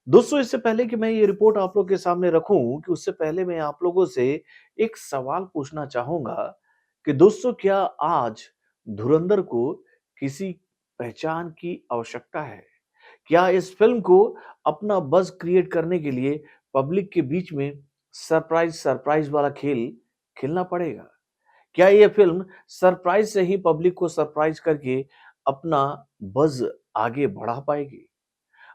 दोस्तों, इससे पहले कि मैं ये रिपोर्ट आप लोग के सामने रखूं कि उससे पहले मैं आप लोगों से एक सवाल पूछना चाहूंगा कि दोस्तों, क्या आज धुरंधर को किसी पहचान की आवश्यकता है? क्या इस फिल्म को अपना बज़ क्रिएट करने के लिए पब्लिक के बीच में सरप्राइज़ सरप्राइज़ वाला खेल खेलना पड़ेगा? क्या ये फ़िल्म सरप्राइज़ से ही पब्लिक को सरप्राइज़ करके अपना बज़ आगे बढ़ा पाएगी?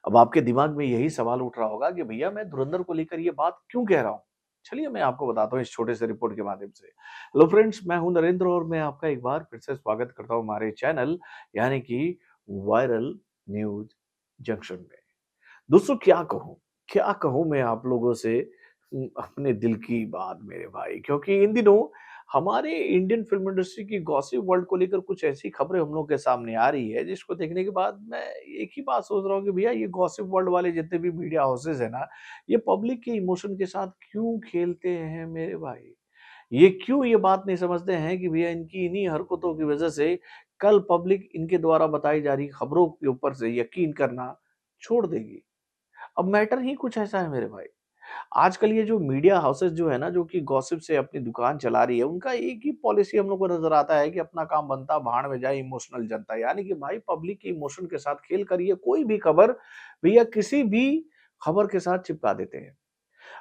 अब आपके दिमाग में यही सवाल उठ रहा होगा कि भैया मैं धुरंधर को लेकर ये बात क्यों कह रहा हूँ? चलिए मैं आपको बताता हूँ इस छोटे से रिपोर्ट के माध्यम से। हेलो फ्रेंड्स, मैं हूँ नरेंद्र और मैं आपका एक बार फिर से स्वागत करता हूँ हमारे चैनल यानी कि वायरल न्यूज़ जंक्शन में। दोस्तों, क्या कहूँ मैं आप लोगों से अपने दिल की बात मेरे भाई, क्योंकि इन दिनों हमारे इंडियन फ़िल्म इंडस्ट्री की गॉसिप वर्ल्ड को लेकर कुछ ऐसी खबरें हम लोग के सामने आ रही है, जिसको देखने के बाद मैं एक ही बात सोच रहा हूँ कि भैया ये गॉसिप वर्ल्ड वाले जितने भी मीडिया हाउसेज़ हैं ना, ये पब्लिक के इमोशन के साथ क्यों खेलते हैं मेरे भाई? ये क्यों ये बात नहीं समझते हैं कि भैया इनकी इन्हीं हरकतों की वज़ह से कल पब्लिक इनके द्वारा बताई जा रही खबरों के ऊपर से यकीन करना छोड़ देगी। अब मैटर ही कुछ ऐसा है मेरे भाई। आजकल ये जो मीडिया हाउसेस जो है ना, जो कि गॉसिप से अपनी दुकान चला रही है, उनका एक ही पॉलिसी हम लोग को नज़र आता है कि अपना काम बनता, भाड़ में जाए इमोशनल जनता। यानी कि भाई पब्लिक के इमोशन के साथ खेल कर ये कोई भी खबर भैया किसी भी खबर के साथ चिपका देते हैं।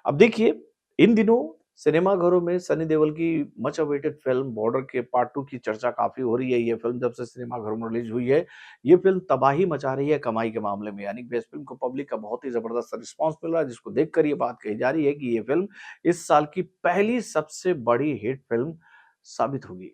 अब देखिए, इन दिनों सिनेमा घरों में सनी देओल की मच अवेटेड फ़िल्म बॉर्डर के पार्ट 2 की चर्चा काफ़ी हो रही है। ये फ़िल्म जब से सिनेमा घरों में रिलीज़ हुई है, ये फ़िल्म तबाही मचा रही है कमाई के मामले में। यानी कि इस फ़िल्म को पब्लिक का बहुत ही ज़बरदस्त रिस्पॉन्स मिल रहा है, जिसको देखकर ये बात कही जा रही है कि ये फ़िल्म इस साल की पहली सबसे बड़ी हिट फ़िल्म साबित होगी।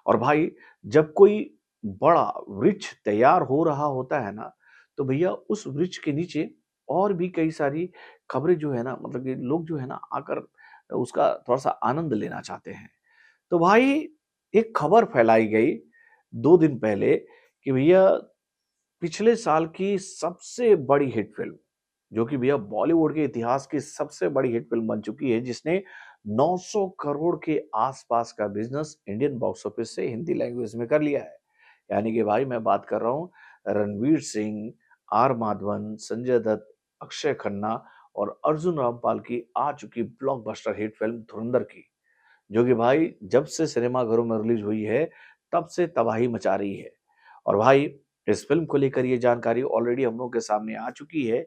और भाई, जब कोई बड़ा वृक्ष तैयार हो रहा होता है ना, तो भैया उस वृक्ष के नीचे और भी कई सारी खबरें जो है ना, मतलब कि लोग जो है ना आकर उसका थोड़ा-सा आनंद लेना चाहते हैं। तो भाई, एक खबर फैलाई गई 2 दिन पहले कि भैया पिछले साल की सबसे बड़ी हिट फ़िल्म, जो कि भैया बॉलीवुड के इतिहास की सबसे बड़ी हिट फ़िल्म बन चुकी है, जिसने 900 करोड़ के आस-पास का बिज़नेस इंडियन बॉक्स ऑफिस से हिंदी लैंग्वेज में कर लिया है। यानी कि भाई मैं बात कर रहा हूँ रणवीर सिंह, आर माधवन, संजय दत्त, अक्षय खन्ना और अर्जुन रामपाल की आ चुकी ब्लॉकबस्टर हिट फ़िल्म धुरंधर की। जो कि भाई जब से सिनेमाघरों में रिलीज़ हुई है, तब से तबाही मचा रही है। और भाई, इस फ़िल्म को लेकर ये जानकारी ऑलरेडी हम लोगों के सामने आ चुकी है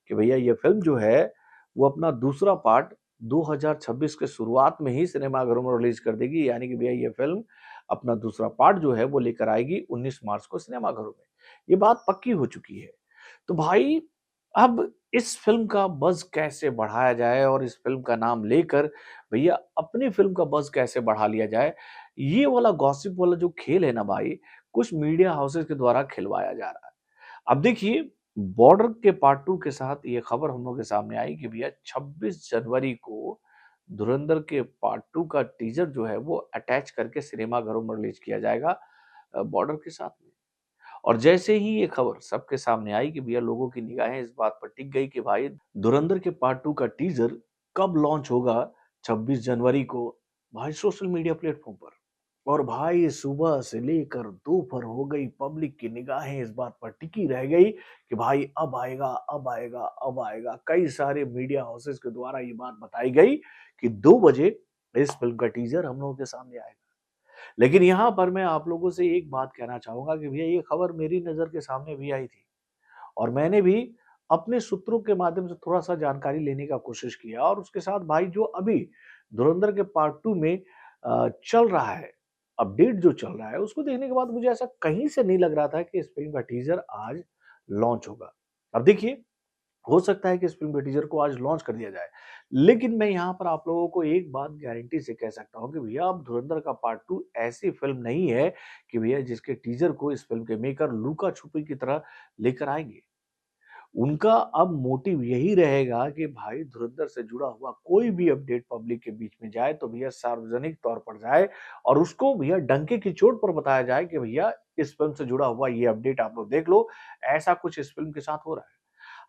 कि भैया ये फ़िल्म जो है, वो अपना दूसरा पार्ट 2026 के शुरुआत में ही सिनेमाघरों में रिलीज़ कर देगी। यानी कि भैया ये फ़िल्म अपना दूसरा पार्ट जो है, वो लेकर आएगी 19 मार्च को सिनेमाघरों में। ये बात पक्की हो चुकी है। तो भाई, अब इस फ़िल्म का बज़ कैसे बढ़ाया जाए और इस फ़िल्म का नाम लेकर भैया अपनी फ़िल्म का बज़ कैसे बढ़ा लिया जाए, ये वाला गॉसिप वाला जो खेल है ना भाई, कुछ मीडिया हाउसेज़ के द्वारा खिलवाया जा रहा है। अब देखिए, बॉर्डर के पार्ट 2 के साथ ये खबर हम लोग के सामने आई कि भैया 26 जनवरी को धुरंधर के पार्ट 2 का टीज़र जो है, वो अटैच करके सिनेमाघरों में रिलीज़ किया जाएगा बॉर्डर के साथ में। और जैसे ही ये खबर सबके सामने आई कि भैया लोगों की निगाहें इस बात पर टिक गई कि भाई धुरंधर के पार्ट 2 का टीज़र कब लॉन्च होगा 26 जनवरी को, भाई सोशल मीडिया प्लेटफ़ॉर्म पर। और भाई सुबह से लेकर दोपहर हो गई, पब्लिक की निगाहें इस बात पर टिकी रह गई कि भाई अब आएगा, अब आएगा, अब आएगा। कई सारे मीडिया हाउसेज़ के द्वारा ये बात बताई गई कि 2 बजे इस फ़िल्म का टीज़र हम लोगों के सामने आएगा। लेकिन यहाँ पर मैं आप लोगों से एक बात कहना चाहूँगा कि भैया ये खबर मेरी नज़र के सामने भी आई थी और मैंने भी अपने सूत्रों के माध्यम से थोड़ा-सा जानकारी लेने का कोशिश किया और उसके साथ भाई जो अभी धुरंधर के पार्ट 2 में चल रहा है, अपडेट जो चल रहा है, उसको देखने के बाद मुझे ऐसा कहीं से नहीं लग रहा था कि इस फ़िल्म का टीज़र आज लॉन्च होगा। अब देखिए, हो सकता है कि इस फ़िल्म के टीज़र को आज लॉन्च कर दिया जाए। लेकिन मैं यहाँ पर आप लोगों को एक बात गारंटी से कह सकता हूँ कि भैया अब धुरंधर का पार्ट 2 ऐसी फ़िल्म नहीं है कि भैया जिसके टीज़र को इस फ़िल्म के मेकर लुका-छुपी की तरह लेकर आएँगे। उनका अब मोटिव यही रहेगा कि भाई धुरंधर से जुड़ा हुआ कोई भी अपडेट पब्लिक के बीच में जाए तो भैया सार्वजनिक तौर पर जाए और उसको भैया डंके की चोट पर बताया जाए कि भैया इस फ़िल्म से जुड़ा हुआ ये अपडेट आप लोग देख लो, ऐसा कुछ इस फ़िल्म के साथ हो रहा है।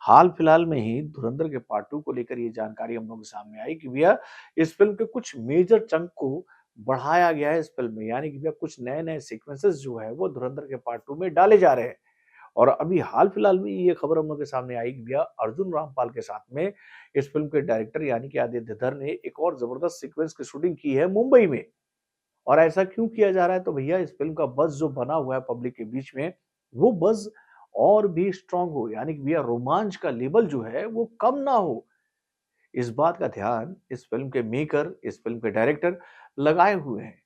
हाल-फिलहाल में ही धुरंधर के पार्ट 2 को लेकर ये जानकारी हम लोगों के सामने आई कि भैया इस फ़िल्म के कुछ मेजर चंक को बढ़ाया गया है इस फ़िल्म में। यानी कि भैया कुछ नए-नए सीक्वेंसेस जो है वो धुरंधर के पार्ट 2 में डाले जा रहे हैं। और अभी हाल-फिलहाल में ये खबर हम लोग के सामने आई कि भैया अर्जुन रामपाल के साथ में इस फ़िल्म के डायरेक्टर यानी कि आदित्य धर ने एक और ज़बरदस्त सीक्वेंस की शूटिंग की है मुंबई में। और ऐसा क्यों किया जा रहा है? तो भैया इस फ़िल्म का बज़ जो बना हुआ है पब्लिक के बीच में, वो बज़ और भी स्ट्रॉन्ग हो, यानी कि भैया रोमांच का लेवल जो है वो कम ना हो। इस बात का ध्यान इस फ़िल्म के मेकर, इस फ़िल्म के डायरेक्टर लगाए हुए हैं।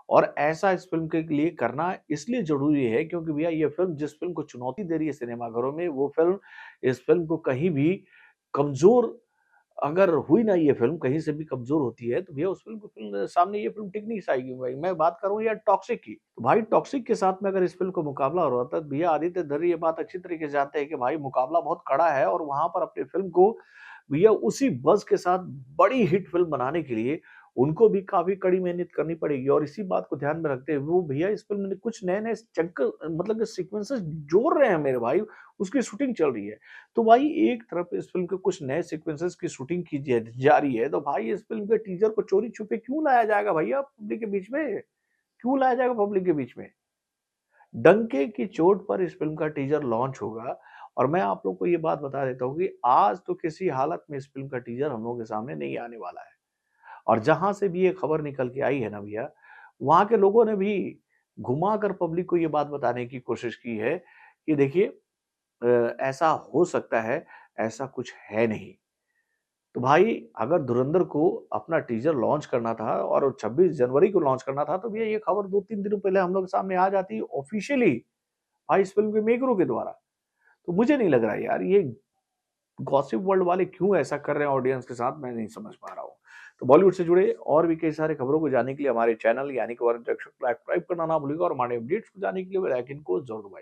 और ऐसा इस फ़िल्म के लिए करना इसलिए ज़रूरी है क्योंकि भैया ये फ़िल्म जिस फ़िल्म को चुनौती दे रही है सिनेमाघरों में, वो फ़िल्म इस फ़िल्म को कहीं भी कमज़ोर अगर हुई ना ये फ़िल्म कहीं से भी कमज़ोर होती है, तो भैया उस फ़िल्म सामने ये फ़िल्म टिक नहीं पाएगी भाई। मैं बात कर रहा हूँ यार टॉक्सिक की। तो भाई टॉक्सिक के साथ में अगर इस फ़िल्म का मुकाबला हो रहा था, तो भैया आदित्य धर ये बात अच्छी तरीके से जानते हैं कि भाई मुकाबला बहुत कड़ा है और वहाँ पर अपनी फ़िल्म को भैया उसी बज़ के साथ बड़ी हिट फ़िल्म बनाने के लिए उनको भी काफ़ी कड़ी मेहनत करनी पड़ेगी और इसी बात को ध्यान में रखते हुए वो भैया इस फ़िल्म में कुछ नए-नए चक्कर मतलब कि सीक्वेंसेस जोड़ रहे हैं मेरे भाई, उसकी शूटिंग चल रही है। तो भाई एक तरफ इस फ़िल्म के कुछ नए सीक्वेंसेस की शूटिंग की जा रही है, तो भाई इस फ़िल्म के टीज़र को चोरी-छुपे क्यों लाया जाएगा भैया पब्लिक के बीच में? क्यों लाया जाएगा पब्लिक के बीच में? डंके की चोट पर इस फ़िल्म का टीज़र लॉन्च होगा और मैं आप लोग को ये बात बता देता हूँ कि आज तो किसी हालत में इस फ़िल्म का टीज़र हम लोगों के सामने नहीं आने वाला है। और जहाँ से भी ये खबर निकल के आई है ना भैया, वहाँ के लोगों ने भी घुमाकर पब्लिक को ये बात बताने की कोशिश की है कि देखिए ऐसा हो सकता है, ऐसा कुछ है नहीं। तो भाई अगर धुरंधर को अपना टीज़र लॉन्च करना था और 26 जनवरी को लॉन्च करना था, तो भैया ये खबर 2-3 दिनों पहले हम लोग के सामने आ जाती ऑफ़िशियली भाई इस फ़िल्म के मेकरों के द्वारा। तो मुझे नहीं लग रहा है यार ये गॉसिप वर्ल्ड वाले क्यों ऐसा कर रहे हैं ऑडियंस के साथ मैं नहीं समझ पा रहा हूँ। तो बॉलीवुड से जुड़े और भी कई सारे खबरों को जानने के लिए हमारे चैनल यानी कि सब्सक्राइब करना ना भूलिएगा और हमारे अपडेट्स को जानने के लिए बेल आइकन को ज़रूर दबाइए।